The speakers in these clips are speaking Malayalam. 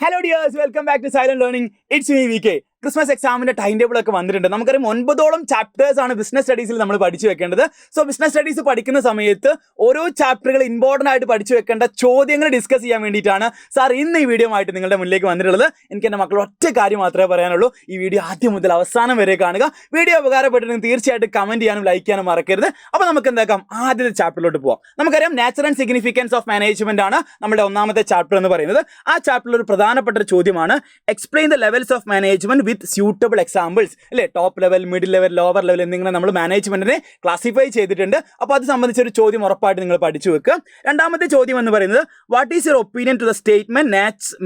Hello dears, welcome back to Silent Learning. It's me VK. Christmas എക്സാമിന്റെ ടൈം ടേബിൾ ഒക്കെ വന്നിട്ടുണ്ട്. നമുക്കറിയാം 9ഓളം ചാപ്റ്റേഴ്സ് ആണ് ബിസിനസ് സ്റ്റഡീസിൽ നമ്മൾ പഠിച്ചു വെക്കേണ്ടത്. സോ ബിസിനസ് സ്റ്റഡീസ് പഠിക്കുന്ന സമയത്ത് ഓരോ ചാപ്റ്ററുകൾ ഇമ്പോർട്ടൻ്റ് ആയിട്ട് പഠിച്ചു വെക്കേണ്ട ചോദ്യങ്ങൾ ഡിസ്കസ് ചെയ്യാൻ വേണ്ടിയിട്ടാണ് സാർ ഇന്ന് ഈ വീഡിയോ ആയിട്ട് നിങ്ങളുടെ മുന്നിലേക്ക് വന്നിട്ടുള്ളത്. എനിക്ക് എൻ്റെ മക്കൾ ഒറ്റ കാര്യം മാത്രമേ പറയാനുള്ളൂ. ഈ വീഡിയോ ആദ്യം മുതൽ അവസാനം വരെ കാണുക. വീഡിയോ ഉപകാരപ്പെട്ടിട്ടുണ്ടെങ്കിൽ തീർച്ചയായിട്ടും കമന്റ് ചെയ്യാനും ലൈക്ക് ചെയ്യാനും മറക്കരുത്. അപ്പോൾ നമുക്ക് എന്താക്കാം, ആദ്യത്തെ ചാപ്റ്ററിലോട്ട് പോവാം. നമുക്കറിയാം nature and significance of management ആണ് നമ്മുടെ ഒന്നാമത്തെ ചാപ്റ്റർ എന്ന് പറയുന്നത്. ആ ചാപ്റ്ററിൽ ഒരു പ്രധാനപ്പെട്ട ഒരു ചോദ്യമാണ് explain the levels of management with suitable examples. അല്ലേ, top level, middle level, lower level എന്നിങ്ങനെ നമ്മൾ മാനേജ്മെന്റിനെ ക്ലാസിഫൈ ചെയ്തിട്ടുണ്ട്. അപ്പോൾ അത് സംബന്ധിച്ചൊരു ചോദ്യം ഉറപ്പായിട്ട് നിങ്ങൾ പഠിച്ചു വെക്കുക. രണ്ടാമത്തെ ചോദ്യം എന്ന് പറയുന്നത് what is your opinion to the statement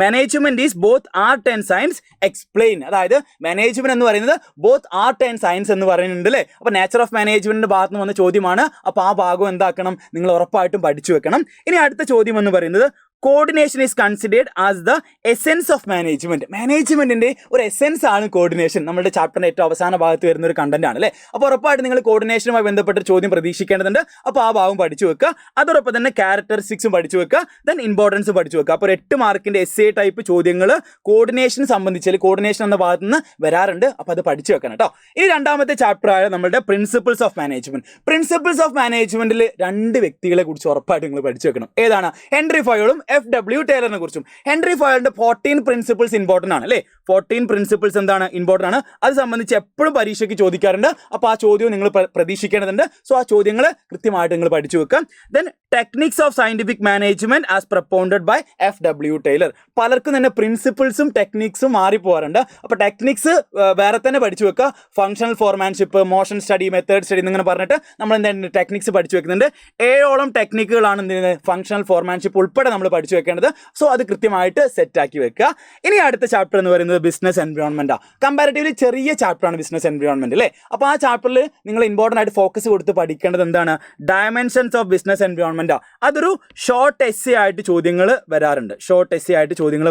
management is both art and science explain. അതായത് മാനേജ്മെന്റ് എന്ന് പറയുന്നത് ബോത്ത് ആർട്ട് ആൻഡ് സയൻസ് എന്ന് പറയുന്നുണ്ട് അല്ലേ. അപ്പോൾ നേച്ചർ ഓഫ് മാനേജ്മെന്റിന്റെ ഭാഗത്ത് നിന്ന് വന്ന ചോദ്യമാണ്. അപ്പോൾ ആ ഭാഗം എന്താക്കണം, നിങ്ങൾ ഉറപ്പായിട്ടും പഠിച്ചു വെക്കണം. ഇനി അടുത്ത ചോദ്യം എന്ന് പറയുന്നത് coordination is considered as the essence of management. മാനേജ്മെന്റിന്റെ ഒരു എസെൻസ് ആണ് കോർഡിനേഷൻ. നമ്മുടെ ചാപ്റ്ററിന്റെ ഏറ്റവും അവസാന ഭാഗത്ത് വരുന്ന ഒരു കണ്ടന്റ് ആണ് അല്ലേ. അപ്പോൾ ഉറപ്പായിട്ട് നിങ്ങൾ കോർഡിനേഷനുമായി ബന്ധപ്പെട്ട ചോദ്യം പ്രതീക്ഷിക്കേണ്ടതുണ്ട്. അപ്പോൾ ആ ഭാഗം പഠിച്ചു വെക്കുക. അതോടൊപ്പം തന്നെ ക്യാരക്ടറിസ്റ്റിക്സും പഠിച്ചു വെക്കുക. ദെൻ ഇമ്പോർട്ടൻസ് പഠിച്ചു വെക്കുക. അപ്പോൾ 8 മാർക്കിന്റെ എസ്സേ ടൈപ്പ് ചോദ്യങ്ങൾ കോർഡിനേഷൻ സംബന്ധിച്ച് കോർഡിനേഷൻ എന്ന ഭാഗത്ത് നിന്ന് വരാറുണ്ട്. അപ്പോൾ അത് പഠിച്ചു വെക്കണം കേട്ടോ. ഇനി രണ്ടാമത്തെ ചാപ്റ്റർ ആയ നമ്മുടെ principles of management. Principles of മാനേജ്മെന്റിൽ 2 വ്യക്തികളെ കുറിച്ച് ഉറപ്പായിട്ട് നിങ്ങൾ പഠിച്ചു വെക്കണം. ഏതാണ്? ഹെൻറി ഫയോളും FW ടൈലറിനെ കുറിച്ചും. ഹെൻറി ഫയോളിന്റെ 14 പ്രിൻസിപ്പിൾസ് ഇമ്പോർട്ടൻ്റ് ആണ് അല്ലേ. 14 പ്രിൻസിപ്പിൾസ് എന്താണ്, ഇമ്പോർട്ടൻ്റ് ആണ്. അത് സംബന്ധിച്ച് എപ്പോഴും പരീക്ഷയ്ക്ക് ചോദിക്കാറുണ്ട്. അപ്പോൾ ആ ചോദ്യം നിങ്ങൾ പ്രതീക്ഷിക്കേണ്ടതുണ്ട്. സോ ആ ചോദ്യങ്ങൾ കൃത്യമായിട്ട് നിങ്ങൾ പഠിച്ചു വെക്കാം. Then techniques of scientific management as propounded by FW Taylor. പലർക്കും തന്നെ പ്രിൻസിപ്പിൾസും ടെക്നിക്സും മാറിപ്പോകാറുണ്ട്. അപ്പോൾ ടെക്നിക്സ് വേറെ തന്നെ പഠിച്ചു വെക്കുക. Functional foremanship, motion study, method study എന്നിങ്ങനെ പറഞ്ഞിട്ട് നമ്മൾ എന്താണ് ടെക്നിക്സ് പഠിച്ചു വെക്കുന്നുണ്ട്. 7ഓളം ടെക്നിക്കുകളാണ് എന്തിന്, ഫങ്ഷണൽ ഫോർമാൻഷിപ്പ് ഉൾപ്പെടെ നമ്മൾ പഠിച്ചു വെക്കേണ്ടത്. സോ അത് കൃത്യമായിട്ട് സെറ്റ് ആക്കി വെക്കുക. ഇനി അടുത്ത ചാപ്റ്റർ എന്ന് പറയുന്നത് ബിസിനസ് എൻവയോൺമെന്റാണ്. കമ്പാരിറ്റീവ്ലി ചെറിയ ചാപ്റ്ററാണ് ബിസിനസ് എൻവയോൺമെന്റ് അല്ലേ. അപ്പോൾ ആ ചാപ്റ്ററിൽ നിങ്ങൾ ഇമ്പോർട്ടൻ്റ് ആയിട്ട് ഫോക്കസ് കൊടുത്ത് പഠിക്കേണ്ടത് എന്താണ്, ഡയമെൻഷൻസ് ഓഫ് ബിസിനസ് എൻവയോൺമെന്റ്. അതൊരു ഷോർട്ട് എസ്സേ ആയിട്ട് ചോദ്യങ്ങൾ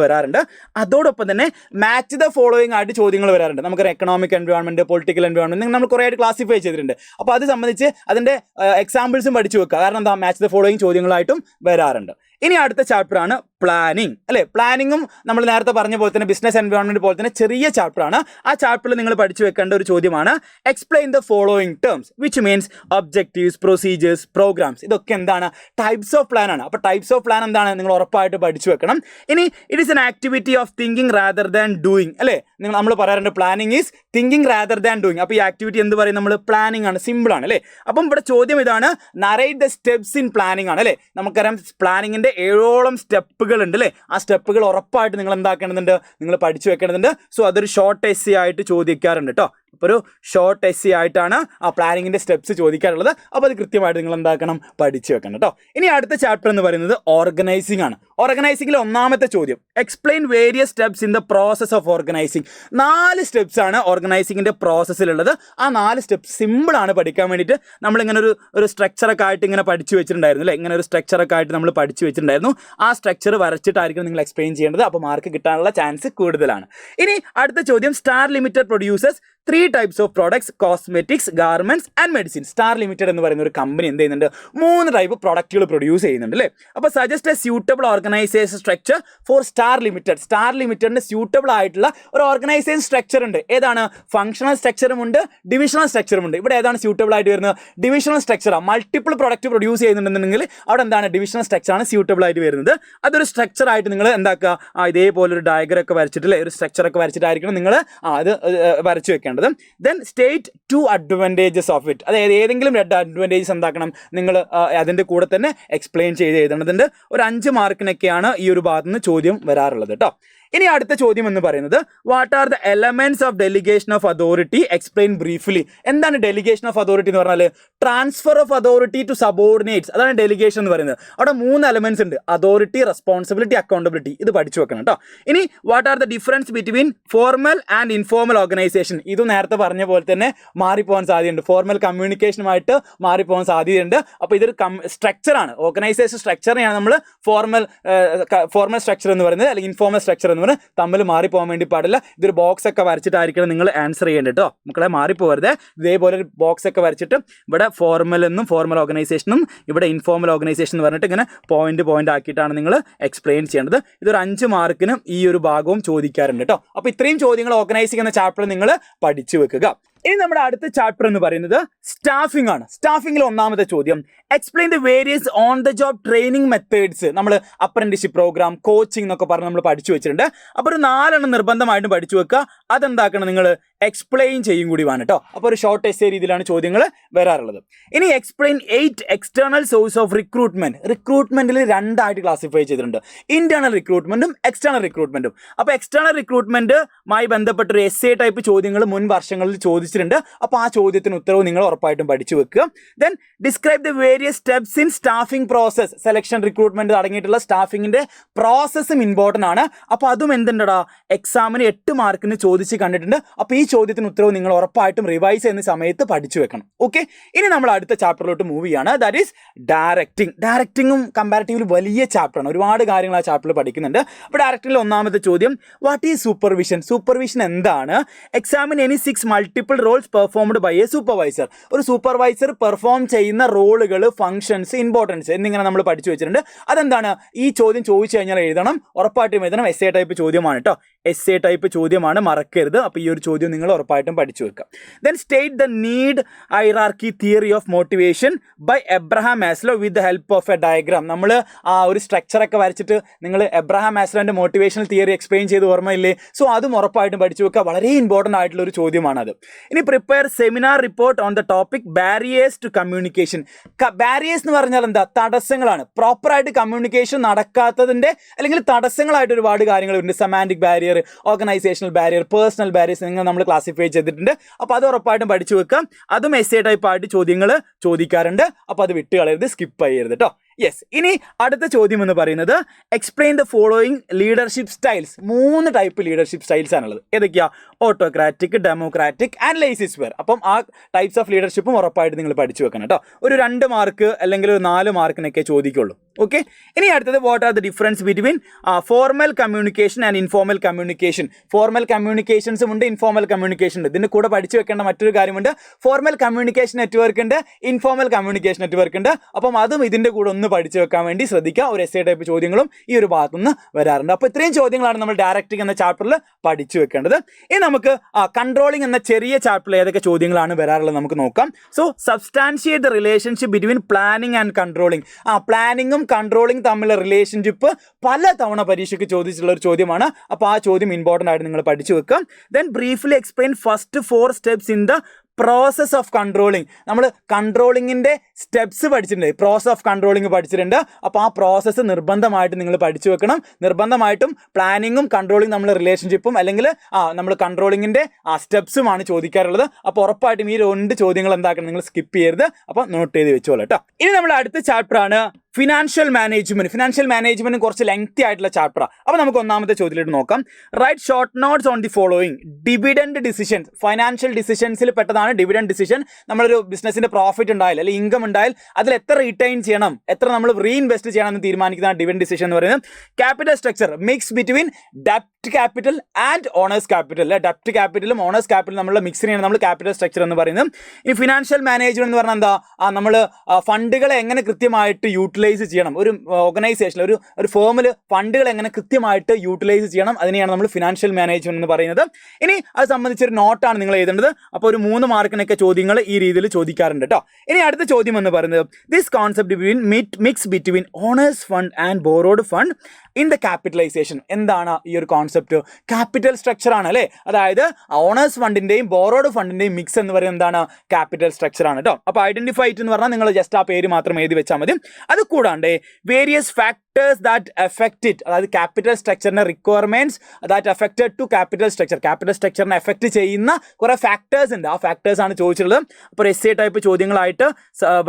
വരാറുണ്ട്. അതോടൊപ്പം തന്നെ മാച്ച് ദ ഫോളോയിങ് ആയിട്ട് ചോദ്യങ്ങൾ വരാറുണ്ട്. നമുക്കൊരു എക്കണോമിക് എൻവയോൺമെന്റ്, പൊളിറ്റിക്കൽ എൻവയോൺമെന്റ് നമ്മൾ കുറേ ആയിട്ട് ക്ലാസിഫൈ ചെയ്തിട്ടുണ്ട്. അപ്പോൾ അത് സംബന്ധിച്ച് അതിന്റെ എക്സാമ്പിൾസും പഠിച്ചു വെക്കുക. കാരണം എന്താ, മാച്ച് ദ ഫോളോയിങ് ചോദ്യങ്ങളായിട്ടും വരാറുണ്ട്. ഇനി അടുത്ത ചാപ്റ്റർ ആണ് പ്ലാനിങ് അല്ലേ. പ്ലാനിങ്ങും നമ്മൾ നേരത്തെ പറഞ്ഞ പോലെ തന്നെ ബിസിനസ് എൻവയോൺമെന്റ് പോലെ തന്നെ ചെറിയ ചാപ്റ്റർ ആണ്. ആ ചാപ്റ്ററിൽ നിങ്ങൾ പഠിച്ചു വെക്കേണ്ട ഒരു ചോദ്യമാണ് explain the following terms which means objectives, procedures, programmes. ഇതൊക്കെ എന്താണ്, ടൈപ്സ് ഓഫ് പ്ലാൻ ആണ്. അപ്പോൾ ടൈപ്സ് ഓഫ് പ്ലാൻ എന്താണ്, നിങ്ങൾ ഉറപ്പായിട്ട് പഠിച്ചു വെക്കണം. ഇനി it is N activity of thinking rather than doing അല്ലേ. നമ്മൾ പറയാറുണ്ട് planning is thinking rather than doing. അപ്പോൾ ഈ ആക്ടിവിറ്റി എന്ത് പറയും, നമ്മൾ പ്ലാനിങ് ആണ്, സിമ്പിൾ ആണ് അല്ലേ. അപ്പം ഇവിടെ ചോദ്യം ഇതാണ്, narrate the steps in planning ആണ് അല്ലേ. നമുക്കറിയാം പ്ലാനിങ്ങിന്റെ 7ഓളം സ്റ്റെപ്പുകൾ ഉണ്ട് അല്ലേ. ആ സ്റ്റെപ്പുകൾ ഉറപ്പായിട്ട് നിങ്ങൾ എന്താക്കേണ്ടതുണ്ട്, നിങ്ങൾ പഠിച്ചു വെക്കേണ്ടതുണ്ട്. സോ അതൊരു ഷോർട്ട് എസ്സേ ആയിട്ട് ചോദിക്കാറുണ്ട് കേട്ടോ. അപ്പോൾ ഒരു ഷോർട്ട് എസ്സേ ആയിട്ടാണ് ആ പ്ലാനിങ്ങിൻ്റെ സ്റ്റെപ്സ് ചോദിക്കാറുള്ളത്. അപ്പോൾ അത് കൃത്യമായിട്ട് നിങ്ങൾ എന്താക്കണം, പഠിച്ചു വെക്കണം കേട്ടോ. ഇനി അടുത്ത ചാപ്റ്റർ എന്ന് പറയുന്നത് ഓർഗനൈസിംഗ് ആണ്. ഓർഗനൈസിംഗിൽ ഒന്നാമത്തെ ചോദ്യം explain various steps in the process of organising. 4 steps ആണ് ഓർഗനൈസിങ്ങിൻ്റെ പ്രോസസ്സിലുള്ളത്. ആ 4 സ്റ്റെപ്സ് സിമ്പിളാണ് പഠിക്കാൻ വേണ്ടിയിട്ട്. നമ്മളിങ്ങനെ ഒരു സ്ട്രക്ചറൊക്കെ ആയിട്ട് ഇങ്ങനെ പഠിച്ചു വെച്ചിട്ടുണ്ടായിരുന്നു അല്ലേ. ഇങ്ങനെ ഒരു സ്ട്രക്ചറൊക്കെ ആയിട്ട് നമ്മൾ പഠിച്ചു വെച്ചിട്ടുണ്ടായിരുന്നു. ആ സ്ട്രക്ചർ വരച്ചിട്ടായിരിക്കും നിങ്ങൾ എക്സ്പ്ലെയിൻ ചെയ്യേണ്ടത്. അപ്പോൾ മാർക്ക് കിട്ടാനുള്ള ചാൻസ് കൂടുതലാണ്. ഇനി അടുത്ത ചോദ്യം star limited producers 3 types of products, cosmetics, garments and medicine. Star limited എന്ന് പറയുന്ന ഒരു കമ്പനി എന്ത് ചെയ്യുന്നുണ്ട്, 3 ടൈപ്പ് പ്രൊഡക്റ്റുകൾ പ്രൊഡ്യൂസ് ചെയ്യുന്നുണ്ട് അല്ലേ. അപ്പോൾ suggest A suitable organisation structure four star limited. Star ലിമിറ്റഡിന് സ്യൂട്ടബിൾ ആയിട്ടുള്ള ഒരു ഓർഗനൈസേഷൻ സ്ട്രക്ചർ ഉണ്ട്. ഏതാണ്, ഫങ്ഷണൽ സ്ട്രക്ചറും ഉണ്ട്, ഡിവിഷണൽ സ്ട്രക്ചറും ഉണ്ട്. ഇവിടെ ഏതാണ് സ്യൂട്ടബിൾ ആയിട്ട് വരുന്നത്, ഡിവിഷണൽ സ്ട്രക്ചറാണ്. മൾട്ടിപ്പിൾ പ്രൊഡക്റ്റ് പ്രൊഡ്യൂസ് ചെയ്യുന്നുണ്ടെന്നുണ്ടെങ്കിൽ അവിടെ എന്താണ്, ഡിവിഷണൽ സ്ട്രക്ചറാണ് സ്യൂട്ടബിൾ ആയിട്ട് വരുന്നത്. അതൊരു സ്ട്രക്ചർ ആയിട്ട് നിങ്ങൾ എന്താക്കുക, ഇതേപോലെ ഒരു ഡയഗ്രം ഒക്കെ വരച്ചിട്ടില്ലേ, ഒരു സ്ട്രക്ചറൊക്കെ വരച്ചിട്ടായിരിക്കണം നിങ്ങൾ അത് വരച്ചു വെക്കേണ്ടത്. Then state 2 advantages of it. അതായത് ഏതെങ്കിലും 2 അഡ്വാൻറ്റേജസ് എന്താക്കണം, നിങ്ങൾ അതിൻ്റെ കൂടെ തന്നെ എക്സ്പ്ലെയിൻ ചെയ്ത് എഴുതേണ്ടതുണ്ട്. ഒരു 5 മാർക്കിനൊക്കെയാണ് ഈ ഒരു ഭാഗത്ത് നിന്ന് ചോദ്യം വരാറുള്ളത് കേട്ടോ. ഇനി അടുത്ത ചോദ്യം എന്ന് പറയുന്നത് what are the elements of delegation of authority explain briefly. എന്താണ് ഡെലിഗേഷൻ ഓഫ് അതോറിറ്റി എന്ന് പറഞ്ഞാൽ, transfer of authority to subordinates. അതാണ് ഡെലിഗേഷൻ എന്ന് പറയുന്നത്. അവിടെ 3 എലമെന്റ്സ് ഉണ്ട്, അതോറിറ്റി, റെസ്പോൺസിബിലിറ്റി, അക്കൗണ്ടബിലിറ്റി. ഇത് പഠിച്ചു വെക്കണം കേട്ടോ. ഇനി what are the difference between formal and informal organisation. ഇത് നേരത്തെ പറഞ്ഞ പോലെ തന്നെ മാറിപ്പോകാൻ സാധ്യതയുണ്ട്. ഫോർമൽ കമ്മ്യൂണിക്കേഷനുമായിട്ട് മാറിപ്പോകാൻ സാധ്യതയുണ്ട്. അപ്പോൾ ഇതൊരു സ്ട്രക്ചറാണ്, ഓർഗനൈസേഷൻ സ്ട്രക്ചറിനെയാണ് നമ്മൾ ഫോർമൽ സ്ട്രക്ചർ എന്ന് പറയുന്നത്, അല്ലെങ്കിൽ ഇൻഫോർമൽ സ്ട്രക്ചർ എന്ന് പറഞ്ഞാൽ തമ്മിൽ മാറിപ്പോകാൻ വേണ്ടി പാടില്ല. ഇതൊരു ബോക്സ് ഒക്കെ വരച്ചിട്ടായിരിക്കണം നിങ്ങൾ ആൻസർ ചെയ്യേണ്ടത് കേട്ടോ. മക്കളെ മാറിപ്പോകരുത്. ഇതേപോലെ ഒരു ബോക്സ് ഒക്കെ വരച്ചിട്ട് ഇവിടെ ഫോർമൽ എന്നും ഫോർമൽ ഓർഗനൈസേഷനും ഇവിടെ ഇൻഫോർമൽ ഓർഗനൈസേഷൻ എന്ന് പറഞ്ഞിട്ട് ഇങ്ങനെ പോയിന്റ് ആക്കിയിട്ടാണ് നിങ്ങൾ എക്സ്പ്ലെയിൻ ചെയ്യേണ്ടത്. ഇതൊരു 5 മാർക്കിനും ഈ ഒരു ഭാഗവും ചോദിക്കാറുണ്ട് കേട്ടോ. അപ്പോൾ ഇത്രയും ചോദ്യങ്ങൾ ഓർഗനൈസിംഗ് എന്ന ചാപ്റ്റർ നിങ്ങൾ പഠിച്ചു വെക്കുക. ഇനി നമ്മുടെ അടുത്ത ചാപ്റ്റർ എന്ന് പറയുന്നത് സ്റ്റാഫിംഗ് ആണ്. സ്റ്റാഫിംഗിൽ ഒന്നാമത്തെ ചോദ്യം, explain the various on the job training methods. നമ്മൾ അപ്രന്റീസ്ഷിപ്പ് പ്രോഗ്രാം, കോച്ചിങ് എന്നൊക്കെ പറഞ്ഞ് നമ്മൾ പഠിച്ചു വെച്ചിട്ടുണ്ട്. അപ്പോൾ ഒരു 4 നിർബന്ധമായിട്ടും പഠിച്ചു വെക്കുക. അതെന്താക്കണം നിങ്ങൾ എക്സ്പ്ലെയിൻ ചെയ്യും കൂടി വേണം കേട്ടോ. അപ്പോൾ ഒരു ഷോർട്ട് എസ്സേ രീതിയിലാണ് ചോദ്യങ്ങൾ വരാറുള്ളത്. ഇനി explain 8 external source of recruitment. റിക്രൂട്ട്മെന്റിൽ 2 ക്ലാസിഫൈ ചെയ്തിട്ടുണ്ട്, ഇന്റേണൽ റിക്രൂട്ട്മെന്റും എക്സ്റ്റേണൽ റിക്രൂട്ട്മെന്റും. അപ്പോൾ എക്സ്റ്റേണൽ റിക്രൂട്ട്മെന്റുമായി ബന്ധപ്പെട്ട ഒരു എസ്സേ ടൈപ്പ് ചോദ്യങ്ങൾ മുൻ വർഷങ്ങളിൽ ചോദിച്ചിട്ടുണ്ട്. അപ്പോൾ ആ ചോദ്യത്തിന് ഉത്തരവ് നിങ്ങൾ ഉറപ്പായിട്ടും പഠിച്ചു വെക്കുക. Then describe the various steps in staffing process. Selection, recruitment അടങ്ങിയിട്ടുള്ള സ്റ്റാഫിങ്ങിന്റെ പ്രോസസ്സും ഇമ്പോർട്ടൻ്റ് ആണ്. അപ്പോൾ അതും എന്തുണ്ടടാ എക്സാമിന് 8 മാർക്കിന് ചോദിച്ച് കണ്ടിട്ടുണ്ട്. അപ്പോൾ ഈ ചോദ്യത്തിന് ഉത്തരവ് നിങ്ങൾ ഉറപ്പായിട്ടും റിവൈസ് ചെയ്യുന്ന സമയത്ത് പഠിച്ചു വെക്കണം. ഓക്കെ, ഇനി നമ്മൾ അടുത്ത ചാപ്റ്ററിലോട്ട് മൂവ് ചെയ്യാണ്. That is directing. ഡയറക്റ്റിംഗും കമ്പാരിറ്റീവ്ലി വലിയ ചാപ്റ്ററാണ്, ഒരുപാട് കാര്യങ്ങൾ ആ ചാപ്റ്ററിൽ പഠിക്കുന്നുണ്ട്. അപ്പോൾ ഡയറക്റ്റിംഗിൽ ഒന്നാമത്തെ ചോദ്യം, വാട്ട് ഈസ് സൂപ്പർവിഷൻ? സൂപ്പർവിഷൻ എന്താണ്? Examine any 6 multiple roles performed by a supervisor. ഒരു സൂപ്പർവൈസർ പെർഫോം ചെയ്യുന്ന റോളുകൾ, ഫംഗ്ഷൻസ്, ഇമ്പോർട്ടൻസ് എന്നിങ്ങനെ നമ്മൾ പഠിച്ചു വെച്ചിട്ടുണ്ട്. അതെന്താണ്? ഈ ചോദ്യം ചോദിച്ചു കഴിഞ്ഞാൽ എഴുതണം, ഉറപ്പായിട്ടും എഴുതണം. എസ്സേ ടൈപ്പ് ചോദ്യമാണ് കേട്ടോ, എസ്സേ ടൈപ്പ് ചോദ്യമാണ്, മറക്കരുത്. അപ്പോൾ ഈ ഒരു ചോദ്യം നിങ്ങൾ ഉറപ്പായിട്ടും പഠിച്ചു വെക്കുക. Then state the need hierarchy theory of motivation by Abraham Maslow with the help of a diagram. നമ്മൾ ആ ഒരു സ്ട്രക്ചറൊക്കെ വരച്ചിട്ട് നിങ്ങൾ എബ്രഹാം മാസ്ലോൻ്റെ മോട്ടിവേഷണൽ തിയറി എക്സ്പ്ലെയിൻ ചെയ്ത് ഓർമ്മയില്ലേ? സോ അതും ഉറപ്പായിട്ടും പഠിച്ചു വെക്കുക. വളരെ ഇമ്പോർട്ടൻ്റ് ആയിട്ടുള്ള ഒരു ചോദ്യമാണത്. ഇനി prepare seminar report on the topic barriers to communication. Barriers എന്ന് പറഞ്ഞാൽ എന്താ? തടസ്സങ്ങളാണ്. പ്രോപ്പറായിട്ട് കമ്മ്യൂണിക്കേഷൻ നടക്കാത്തതിൻ്റെ അല്ലെങ്കിൽ തടസ്സങ്ങളായിട്ട് ഒരുപാട് കാര്യങ്ങളുണ്ട്. Semantic barrier, organisational barrier, personal barriers നിങ്ങൾ നമ്മൾ ക്ലാസിഫൈ ചെയ്തിട്ടുണ്ട്. അപ്പോൾ അത് ഉറപ്പായിട്ടും പഠിച്ചു വെക്കാം. അതും എസ്സേ ടൈപ്പ് ആയിട്ട് ചോദ്യങ്ങൾ ചോദിക്കാറുണ്ട്. അപ്പോൾ അത് വിട്ട് കളയരുത്, സ്കിപ്പ് ചെയ്യരുത് കേട്ടോ. യെസ്, ഇനി അടുത്ത ചോദ്യം എന്ന് പറയുന്നത് explain the following leadership styles. 3 type leadership styles ആണുള്ളത്. ഏതൊക്കെയാ? Autocratic, democratic and laissez faire. അപ്പം ആ ടൈപ്സ് ഓഫ് ലീഡർഷിപ്പും ഉറപ്പായിട്ട് നിങ്ങൾ പഠിച്ചു വെക്കണം കേട്ടോ. ഒരു 2 മാർക്ക് അല്ലെങ്കിൽ ഒരു 4 മാർക്കിനൊക്കെ ചോദിക്കുള്ളൂ. ഓക്കെ, ഇനി അടുത്തത് what are the difference between formal communication and informal communication. Formal കമ്മ്യൂണിക്കേഷൻസും ഉണ്ട്, ഇൻഫോർമൽ കമ്മ്യൂണിക്കേഷൻ ഉണ്ട്. ഇതിൻ്റെ കൂടെ പഠിച്ചു വെക്കേണ്ട മറ്റൊരു കാര്യമുണ്ട്, ഫോർമൽ കമ്മ്യൂണിക്കേഷൻ നെറ്റ്വർക്ക് ഉണ്ട്, ഇൻഫോർമൽ കമ്മ്യൂണിക്കേഷൻ നെറ്റ്വർക്ക് ഉണ്ട്. അപ്പം അതും ഇതിൻ്റെ കൂടെ ഒന്ന് പഠിച്ചു വെക്കാൻ വേണ്ടി ശ്രദ്ധിക്കുക. ഒരു എസ്സേ ടൈപ്പ് ചോദ്യങ്ങളും ഈ ഒരു ഭാഗത്തുനിന്ന് വരാറുണ്ട്. അപ്പോൾ ഇത്രയും ചോദ്യങ്ങളാണ് നമ്മൾ ഡയറക്റ്റിംഗ് എന്ന ചാപ്റ്ററിൽ പഠിച്ചു വെക്കേണ്ടത്. ഇനി നമുക്ക് കൺട്രോളിംഗ് എന്ന ചെറിയ ചാപ്റ്ററിൽ ഏതൊക്കെ ചോദ്യങ്ങളാണ് വരാറുള്ളത് നമുക്ക് നോക്കാം. So substantiate the relationship between planning and controlling. പ്ലാനിങ്ങും കൺട്രോളിംഗ് തമ്മിലുള്ള റിലേഷൻഷിപ്പ് പല തവണ പരീക്ഷയ്ക്ക് ചോദിച്ചിട്ടുള്ള ഒരു ചോദ്യമാണ്. അപ്പോൾ ആ ചോദ്യം ഇമ്പോർട്ടൻ്റ് ആയിട്ട് നിങ്ങൾ പഠിച്ചു വെക്കാം. Then briefly explain first 4 steps in the process of controlling. നമ്മൾ കൺട്രോളിങ്ങിൻ്റെ സ്റ്റെപ്സ് പഠിച്ചിട്ടുണ്ട്, പ്രോസസ് ഓഫ് കൺട്രോളിങ് പഠിച്ചിട്ടുണ്ട്. അപ്പോൾ ആ പ്രോസസ്സ് നിർബന്ധമായിട്ട് നിങ്ങൾ പഠിച്ചു വെക്കണം. നിർബന്ധമായിട്ടും പ്ലാനിങ്ങും കൺട്രോളിങ് നമ്മൾ റിലേഷൻഷിപ്പും അല്ലെങ്കിൽ നമ്മൾ കൺട്രോളിങ്ങിൻ്റെ സ്റ്റെപ്സുമാണ് ചോദിക്കാറുള്ളത്. അപ്പോൾ ഉറപ്പായിട്ടും ഈ 2 ചോദ്യങ്ങൾ എന്താക്കണം, നിങ്ങൾ സ്കിപ്പ് ചെയ്യരുത്. അപ്പോൾ നോട്ട് ചെയ്ത് വെച്ചോളൂ കേട്ടോ. ഇനി നമ്മുടെ അടുത്ത ചാപ്റ്ററാണ് ഫിനാൻഷ്യൽ മാനേജ്മെന്റ്. ഫിനാൻഷ്യൽ മാനേജ്മെന്റ് കുറച്ച് ലെങ്തി ആയിട്ടുള്ള ചാപ്റ്ററാണ്. അപ്പോൾ നമുക്ക് ഒന്നാമത്തെ ചോദ്യത്തിലേക്ക് നോക്കാം. Write short notes on the following. Dividend decisions. Financial ഡിസിഷൻസിൽ പെട്ടതാണ് ഡിവിഡൻഡ് ഡിസിഷൻ. നമ്മളൊരു ബിസിനസിന്റെ പ്രോഫിറ്റ് ഉണ്ടായാൽ അല്ലെങ്കിൽ ഇൻകം ഉണ്ടായാൽ അതിൽ എത്ര റിട്ടൈൻ ചെയ്യണം, എത്ര നമ്മൾ റീഇൻവെസ്റ്റ് ചെയ്യണം എന്ന് തീരുമാനിക്കുന്നതാണ് ഡിവിഡൻഡ് ഡിസിഷൻ എന്ന് പറയുന്നത്. ക്യാപിറ്റൽ സ്ട്രക്ചർ മിക്സ് ബിറ്റ്വീൻ ഡെപ്റ്റ് ക്യാപിറ്റൽ ആൻഡ് ഓണേഴ്സ് ക്യാപിറ്റൽ. ഡെപ്റ്റ് ക്യാപിറ്റലും ഓണേഴ്സ് ക്യാപിറ്റലും നമ്മൾ മിക്സിനെയാണ് നമ്മൾ ക്യാപിറ്റൽ സ്ട്രക്ചർ എന്ന് പറയുന്നത്. ഇനി ഫിനാൻഷ്യൽ മാനേജ്മെന്റ് എന്ന് പറഞ്ഞാൽ എന്താ? നമ്മൾ ഫണ്ടുകളെ എങ്ങനെ കൃത്യമായിട്ട് യൂട്ടിലൈസ് ചെയ്യണം, ഒരു ഓർഗനൈസേഷൻ ഒരു ഫേമിൽ ഫണ്ടുകൾ എങ്ങനെ കൃത്യമായിട്ട് യൂട്ടിലൈസ് ചെയ്യണം, അതിനെയാണ് നമ്മൾ ഫിനാൻഷ്യൽ മാനേജ്മെന്റ് എന്ന് പറയുന്നത്. ഇനി അത് സംബന്ധിച്ചൊരു നോട്ടാണ് നിങ്ങൾ എഴുതേണ്ടത്. അപ്പോൾ ഒരു 3 മാർക്കിനൊക്കെ ചോദ്യങ്ങൾ ഈ രീതിയിൽ ചോദിക്കാറുണ്ട് കേട്ടോ. ഇനി അടുത്ത ചോദ്യം എന്ന് പറയുന്നത് this concept between mix between owners fund and borrowed fund in the capitalization. എന്താണ് ഈ ഒരു കോൺസെപ്റ്റ്? ക്യാപിറ്റൽ സ്ട്രക്ചർ ആണ് അല്ലേ. അതായത് ഓണേഴ്സ് ഫണ്ടിന്റെയും ബോറോഡ് ഫണ്ടിന്റെയും മിക്സ് എന്ന് പറയുന്നത് എന്താണ്? ക്യാപിറ്റൽ സ്ട്രക്ചർ ആണ് കേട്ടോ. അപ്പോൾ ഐഡന്റിഫൈ എന്ന് പറഞ്ഞാൽ നിങ്ങൾ ജസ്റ്റ് ആ പേര് മാത്രം എഴുതി വെച്ചാൽ മതി. അത് കൂടാണ്ട് various factors that affect it, അതായത് ക്യാപിറ്റൽ സ്ട്രക്ചറിന്റെ requirements that affected to capital structure. Capital സ്ട്രക്ചറിനെ എഫക്ട് ചെയ്യുന്ന കുറെ ഫാക്ടേഴ്സ് ഉണ്ട്. ആ ഫാക്ടേഴ്സ് ആണ് ചോദിച്ചിട്ടുള്ളത്. അപ്പോൾ എസ്സേ ടൈപ്പ് ചോദ്യങ്ങളായിട്ട്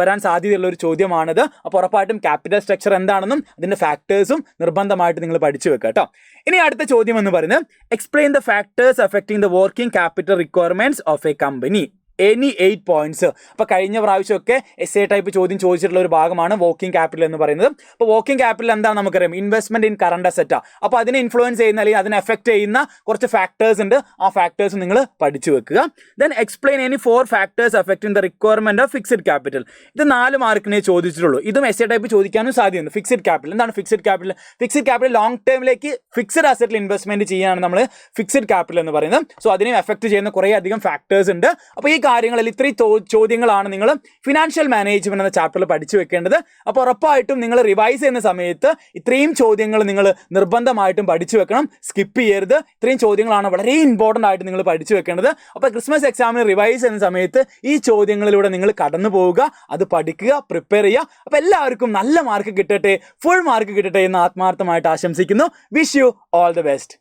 വരാൻ സാധ്യതയുള്ള ഒരു ചോദ്യമാണിത്. അപ്പോൾ ഉറപ്പായിട്ടും ക്യാപിറ്റൽ സ്ട്രക്ചർ എന്താണെന്നും അതിന്റെ ഫാക്ടേഴ്സും നിർബന്ധമായിട്ട് നിങ്ങൾ പഠിച്ചു വെക്കുക കേട്ടോ. ഇനി അടുത്ത ചോദ്യം എന്ന് പറയുന്നത് explain the factors affecting the working capital requirements of A company. Any 8 points. അപ്പോൾ കഴിഞ്ഞ പ്രാവശ്യമൊക്കെ എസ് എ ടൈപ്പ് ചോദ്യം ചോദിച്ചിട്ടുള്ള ഒരു ഭാഗമാണ് വർക്കിംഗ് ക്യാപിറ്റൽ എന്ന് പറയുന്നത്. അപ്പോൾ വർക്കിംഗ് ക്യാപിറ്റൽ എന്താണ് നമുക്കറിയാം, ഇൻവെസ്റ്റ്മെന്റ് ഇൻ കറണ്ട് അസറ്റാ. അപ്പോൾ അതിനെ ഇൻഫ്ലുവൻസ് ചെയ്യുന്ന അല്ലെങ്കിൽ അതിനെ എഫക്ട് ചെയ്യുന്ന കുറച്ച് ഫാക്ടേഴ്സ് ഉണ്ട്. ആ ഫാക്ടേഴ്സ് നിങ്ങൾ പഠിച്ചു വെക്കുക. Then explain any 4 factors affecting the requirement of fixed capital. ഇത് 4 മാർക്കിനെ ചോദിച്ചിട്ടുള്ളൂ. ഇതും എസ് എ ടൈപ്പ് ചോദിക്കാനും സാധ്യതയുണ്ട്. ഫിക്സഡ് ക്യാപിറ്റൽ എന്താണ്? ഫിക്സഡ് ക്യാപിറ്റൽ ലോങ് ടേമിലേക്ക് ഫിക്സഡ് അസറ്റിൽ ഇൻവെസ്റ്റ്മെന്റ് ചെയ്യാനാണ് നമ്മൾ ഫിക്സഡ് ക്യാപിറ്റൽ എന്ന് പറയുന്നത്. സോ അതിനെ എഫക്ട് ചെയ്യുന്ന കുറേ അധികം ഫാക്ടേഴ്സ് ഉണ്ട്. അപ്പോൾ ഈ കാര്യങ്ങളിൽ ഇത്രയും ചോദ്യങ്ങളാണ് നിങ്ങൾ ഫിനാൻഷ്യൽ മാനേജ്മെന്റ് എന്ന ചാപ്റ്ററിൽ പഠിച്ചു വെക്കേണ്ടത്. അപ്പോൾ ഉറപ്പായിട്ടും നിങ്ങൾ റിവൈസ് ചെയ്യുന്ന സമയത്ത് ഇത്രയും ചോദ്യങ്ങൾ നിങ്ങൾ നിർബന്ധമായിട്ടും പഠിച്ചു വെക്കണം, സ്കിപ്പ് ചെയ്യരുത്. ഇത്രയും ചോദ്യങ്ങളാണ് വളരെ ഇമ്പോർട്ടൻ്റ് ആയിട്ട് നിങ്ങൾ പഠിച്ചു വെക്കേണ്ടത്. അപ്പോൾ ക്രിസ്മസ് എക്സാമിന് റിവൈസ് ചെയ്യുന്ന സമയത്ത് ഈ ചോദ്യങ്ങളിലൂടെ നിങ്ങൾ കടന്നു പോവുക, അത് പഠിക്കുക, പ്രിപ്പയർ ചെയ്യുക. അപ്പോൾ എല്ലാവർക്കും നല്ല മാർക്ക് കിട്ടട്ടെ, ഫുൾ മാർക്ക് കിട്ടട്ടെ എന്ന് ആത്മാർത്ഥമായിട്ട് ആശംസിക്കുന്നു. Wish you all the best.